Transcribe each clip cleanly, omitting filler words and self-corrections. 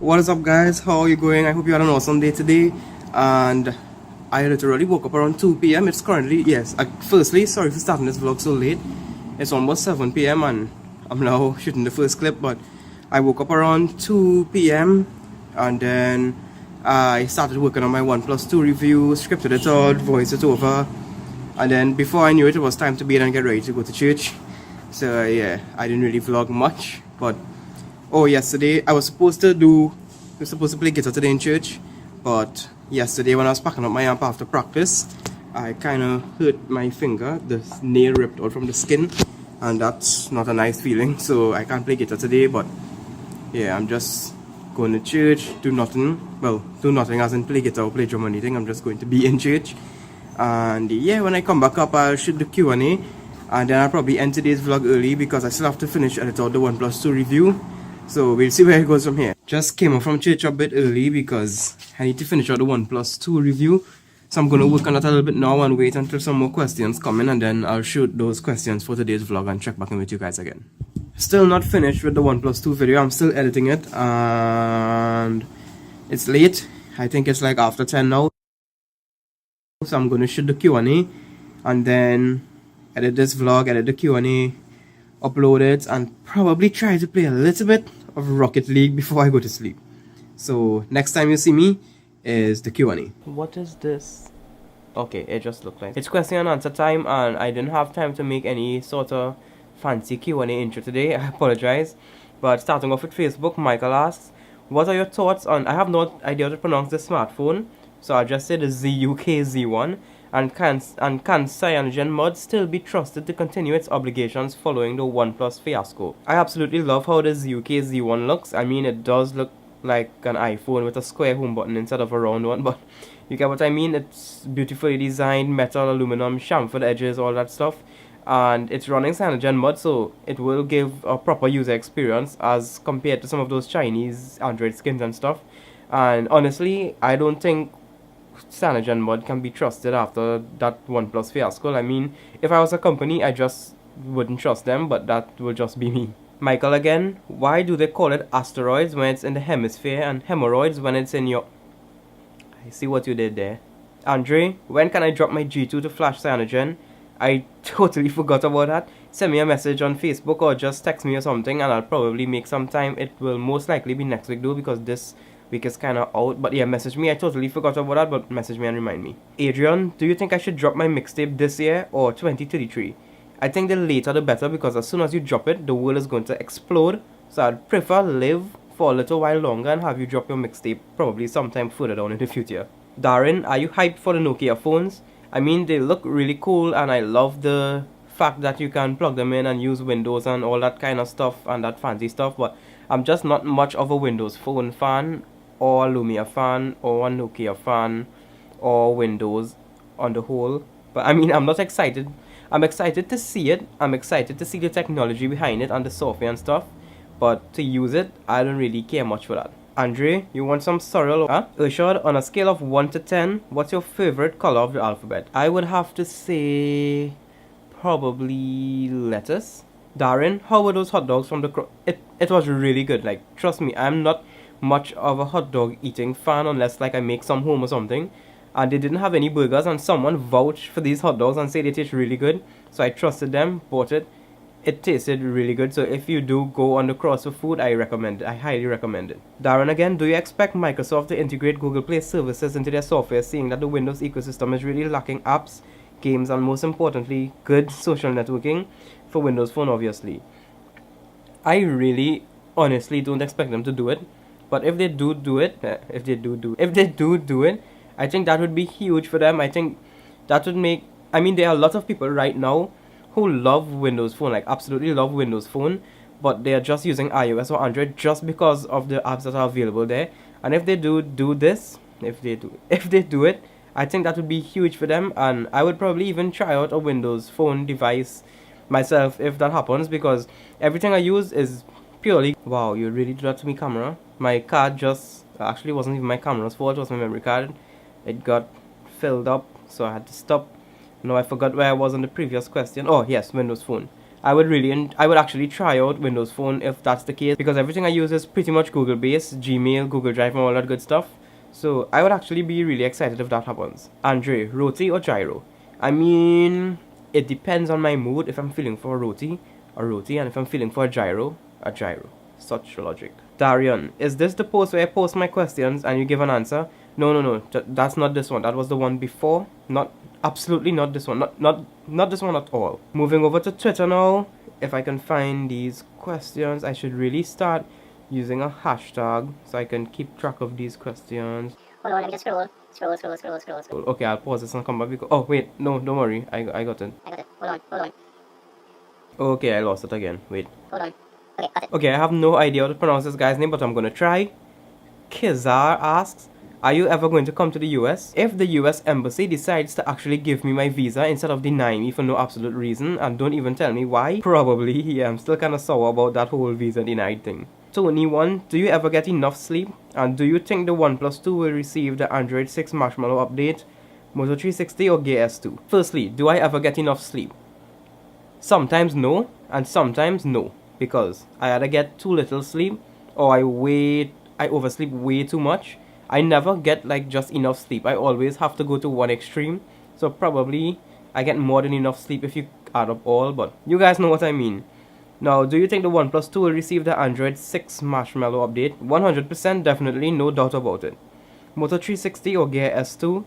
What is up, guys? How are you going? I hope you had an awesome day today. And I literally woke up around 2 p.m. It's currently, yes, firstly, sorry for starting this vlog so late. It's almost 7 p.m. and I'm now shooting the first clip, but I woke up around 2 p.m. and then I started working on my 1+2 review, scripted it out, voiced it over, and then before I knew it, it was time to bathe and get ready to go to church. So yeah, I didn't really vlog much, but yesterday I was supposed to play guitar today in church, but yesterday when I was packing up my amp after practice, I kind of hurt my finger. The nail ripped out from the skin, and that's not a nice feeling, so I can't play guitar today. But yeah, I'm just going to church, do nothing as in play guitar or play drum or anything. I'm just going to be in church, and yeah, when I come back up, I'll shoot the Q&A, and then I'll probably end today's vlog early because I still have to finish edit out the 1+2 review. So we'll see where it goes from here. Just came up from church a bit early because I need to finish out the 1+2 review. So I'm going to work on that a little bit now and wait until some more questions come in, and then I'll shoot those questions for today's vlog and check back in with you guys again. Still not finished with the 1+2 video. I'm still editing it and it's late. I think it's like after 10 now. So I'm going to shoot the Q&A and then edit this vlog, edit the Q&A, upload it, and probably try to play a little bit of Rocket League before I go to sleep. So next time you see me is the Q&A. What is this? Okay, it just looked like it's question and answer time, and I didn't have time to make any sort of fancy Q&A intro today. I apologize. But starting off with Facebook, Michael asks, what are your thoughts on, I have no idea how to pronounce this smartphone, so I'll just say the ZUK Z1. And can CyanogenMod still be trusted to continue its obligations following the OnePlus fiasco? I absolutely love how the ZUK Z1 looks. I mean, it does look like an iPhone with a square home button instead of a round one, but you get what I mean. It's beautifully designed, metal, aluminum, chamfered edges, all that stuff. And it's running CyanogenMod, so it will give a proper user experience as compared to some of those Chinese Android skins and stuff. And honestly, I don't think CyanogenMod can be trusted after that OnePlus fiasco. I mean, if I was a company, I just wouldn't trust them, but that will just be me. Michael again, why do they call it asteroids when it's in the hemisphere and hemorrhoids when it's in your... I see what you did there. Andre, when can I drop my G2 to flash Cyanogen? I totally forgot about that. Send me a message on Facebook or just text me or something and I'll probably make some time. It will most likely be next week though, because this week is kind of out. But yeah, message me. I totally forgot about that, but message me and remind me. Adrian, do you think I should drop my mixtape this year or 2033? I think the later the better, because as soon as you drop it, the world is going to explode. So I'd prefer live for a little while longer and have you drop your mixtape probably sometime further down in the future. Darren, are you hyped for the Nokia phones? I mean, they look really cool and I love the fact that you can plug them in and use Windows and all that kind of stuff and that fancy stuff, but I'm just not much of a Windows phone fan or a Lumia fan or a Nokia fan or Windows on the whole. But I mean, I'm not excited. I'm excited to see it. I'm excited to see the technology behind it and the software and stuff, but to use it, I don't really care much for that. Andre, you want some sorrel? Urshad, on a scale of 1 to 10, what's your favorite color of the alphabet? I would have to say probably lettuce. Darren, how were those hot dogs from the it was really good. Like, trust me, I'm not much of a hot dog eating fan unless like I make some home or something. And they didn't have any burgers, and someone vouched for these hot dogs and said they taste really good. So I trusted them, bought it. It tasted really good, so if you do go on the cross for food, I recommend it. I highly recommend it. Darren again, do you expect Microsoft to integrate Google Play services into their software, seeing that the Windows ecosystem is really lacking apps, games, and most importantly, good social networking for Windows Phone, obviously? I really, honestly don't expect them to do it, but if they do do it, I think that would be huge for them. I think that would make, I mean, there are a lot of people right now who love Windows Phone, like absolutely love Windows Phone, but they are just using iOS or Android just because of the apps that are available there. And if they do this, if they do it, I think that would be huge for them. And I would probably even try out a Windows Phone device myself if that happens, because everything I use is purely... Wow, you really do that to me, camera. My card just actually wasn't even my camera's fault, it was my memory card. It got filled up, so I had to stop. No, I forgot where I was on the previous question. Oh yes, Windows Phone. I would actually try out Windows Phone if that's the case, because everything I use is pretty much Google based, Gmail, Google Drive, and all that good stuff. So I would actually be really excited if that happens. Andre, roti or gyro? I mean, it depends on my mood. If I'm feeling for a roti, and if I'm feeling for a gyro. Such logic. Darian, is this the post where I post my questions and you give an answer? No. That's not this one. That was the one before. Absolutely not this one. Not this one at all. Moving over to Twitter now. If I can find these questions, I should really start using a hashtag so I can keep track of these questions. Hold on, let me just scroll. Okay, I'll pause this and come back because... Oh, wait. No, don't worry. I got it. Hold on. Okay, I lost it again. Wait. Hold on. Okay, got it. Okay, I have no idea how to pronounce this guy's name, but I'm gonna try. Kizar asks, are you ever going to come to the US? If the US Embassy decides to actually give me my visa instead of denying me for no absolute reason and don't even tell me why, probably. Yeah, I'm still kinda sour about that whole visa denied thing. Tony1, do you ever get enough sleep? And do you think the OnePlus 2 will receive the Android 6 Marshmallow update, Moto 360 or Gear S2? Firstly, do I ever get enough sleep? Sometimes no, and sometimes no. Because I either get too little sleep or I oversleep way too much. I never get like just enough sleep. I always have to go to one extreme. So probably I get more than enough sleep if you add up all, but you guys know what I mean. Now, do you think the OnePlus 2 will receive the Android 6 Marshmallow update? 100% definitely, no doubt about it. Moto 360 or Gear S2?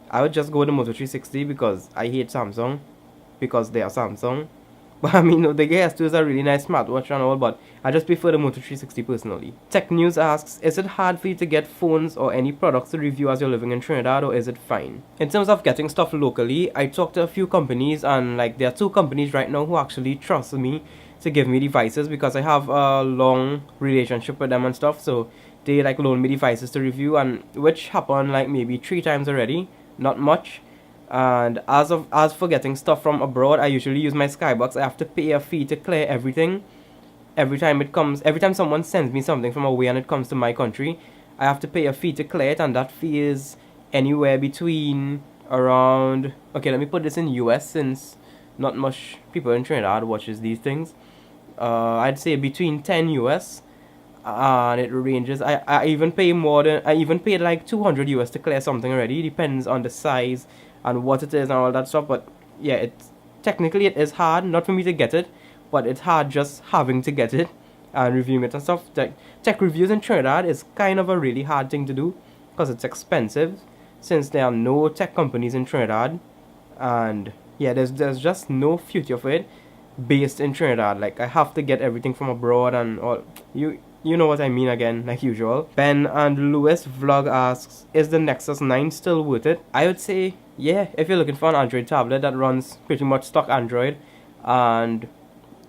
I would just go with the Moto 360 because I hate Samsung. Because they are Samsung. But I mean, the Gear S2 is a really nice smartwatch and all, but I just prefer the Moto 360 personally. Tech News asks, is it hard for you to get phones or any products to review as you're living in Trinidad, or is it fine? In terms of getting stuff locally, I talked to a few companies, and like there are 2 companies right now who actually trust me to give me devices because I have a long relationship with them and stuff. So they like loan me devices to review, and which happened like maybe 3 times already, not much. And as for getting stuff from abroad, I usually use my Skybox. I have to pay a fee to clear everything. Every time someone sends me something from away and it comes to my country, I have to pay a fee to clear it, and that fee is anywhere between around... Okay, let me put this in US since not much people in Trinidad watches these things. I'd say between 10 US, and it ranges. I even pay more than... I even paid like 200 US to clear something already. It depends on the size and what it is and all that stuff, but yeah, technically it is hard, not for me to get it, but it's hard just having to get it and reviewing it and stuff. Tech reviews in Trinidad is kind of a really hard thing to do because it's expensive, since there are no tech companies in Trinidad, and yeah, there's just no future for it based in Trinidad. Like, I have to get everything from abroad and all. You know what I mean again, like usual. Ben and Lewis Vlog asks, is the Nexus 9 still worth it? I would say, yeah, if you're looking for an Android tablet that runs pretty much stock Android and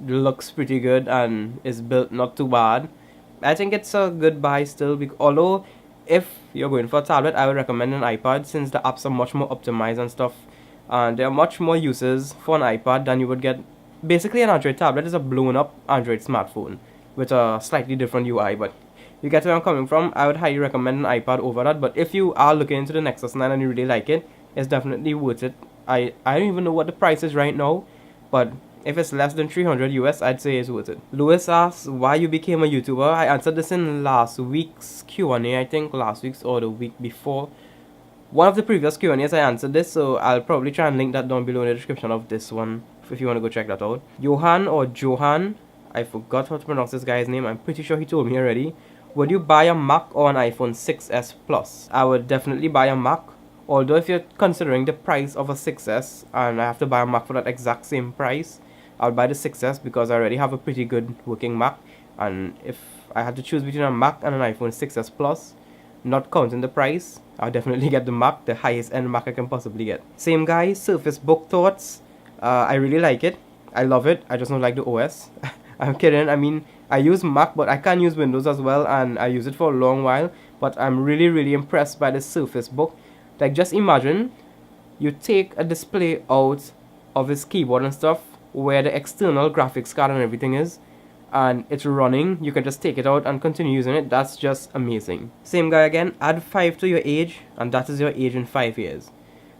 looks pretty good and is built not too bad, I think it's a good buy still. Although, if you're going for a tablet, I would recommend an iPad, since the apps are much more optimized and stuff. And there are much more uses for an iPad than you would get. Basically, an Android tablet is a blown up Android smartphone with a slightly different UI, but you get where I'm coming from. I would highly recommend an iPad over that, but if you are looking into the Nexus 9 and you really like it, it's definitely worth it. I don't even know what the price is right now, but if it's less than 300 US, I'd say it's worth it. Lewis asks why you became a YouTuber. I answered this in last week's Q&A, I think, last week's or the week before. One of the previous Q&As I answered this, so I'll probably try and link that down below in the description of this one if you want to go check that out. Johan or Johan, I forgot how to pronounce this guy's name. I'm pretty sure he told me already. Would you buy a Mac or an iPhone 6s Plus? I would definitely buy a Mac. Although if you're considering the price of a 6s and I have to buy a Mac for that exact same price, I'll buy the 6s because I already have a pretty good working Mac. And if I had to choose between a Mac and an iPhone 6s Plus, not counting the price, I'll definitely get the Mac, the highest end Mac I can possibly get. Same guy, Surface Book Thoughts. I really like it. I love it. I just don't like the OS. I'm kidding. I mean, I use Mac, but I can use Windows as well, and I use it for a long while. But I'm really, really impressed by the Surface Book. Like, just imagine you take a display out of this keyboard and stuff, where the external graphics card and everything is, and it's running. You can just take it out and continue using it. That's just amazing. Same guy again. Add 5 to your age, and that is your age in 5 years.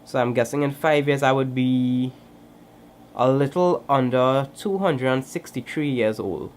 So I'm guessing in 5 years I would be a little under 263 years old.